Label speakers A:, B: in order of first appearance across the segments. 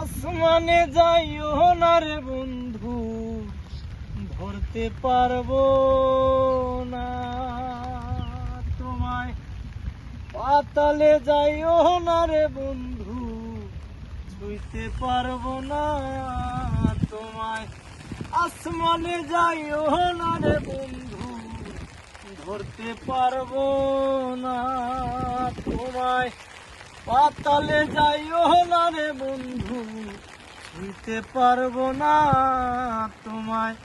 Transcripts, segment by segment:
A: আসমানে যাইও না রে বন্ধু, ধরতে পারবো না তোমায়। পাতালে যাইও না রে বন্ধু, ছুঁইতে পারবো না তোমায়। আসমানে যাইও না রে বন্ধু, ধরতে পারবো না তোমায়। পাতালে যাইও না রে বন্ধু, ছুঁইতে পারবো না তোমায়।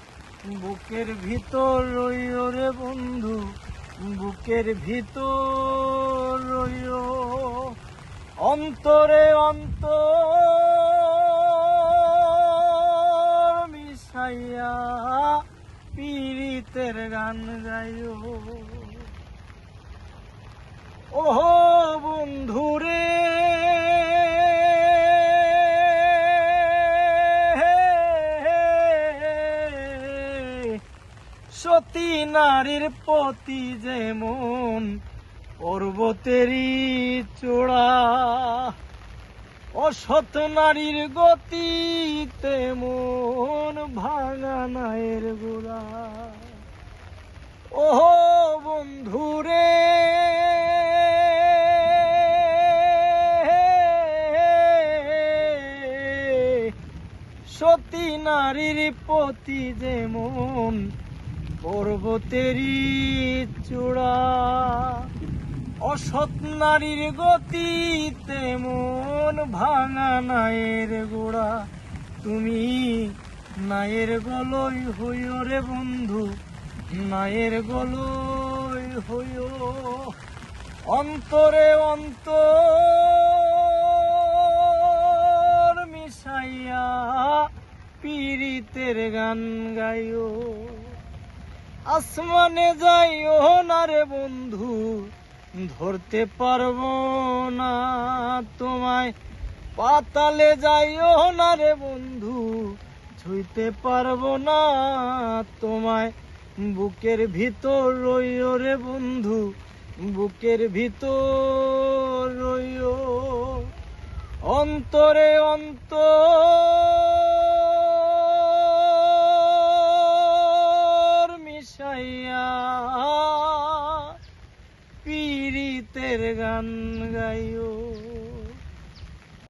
A: বুকের ভিতর রইও রে বন্ধু, বুকের ভিতর রইও। অন্তরে অন্তর মিশাইয়া পীড়িতের গান গাইও। ওহো বন্ধুরে, সতী নারীর প্রতি যেমন পর্বতেরই চূড়া, অসৎ নারীর গতি তেমন ভাঙা নায়ের গোড়া। ওহো বন্ধুরে, সতী নারীর প্রতি যেমন পর্বতেরই চূড়া, অসৎ নারীর গতি তেমন ভাঙা নায়ের গোড়া। তুমি নায়ের গলই হইও রে বন্ধু, নায়ের গলই হইও। অন্তরে অন্তর মিশাইয়া পীড়িতের গান গাইও। আসমানে যাইও না রে বন্ধু, ধরতে পারবো না তোমায়। পাতালে যাইও না রে বন্ধু, ছুঁইতে পারবো না তোমায়। বুকের ভিতর রইও রে বন্ধু, বুকের ভিতর রইও। অন্তরে অন্তর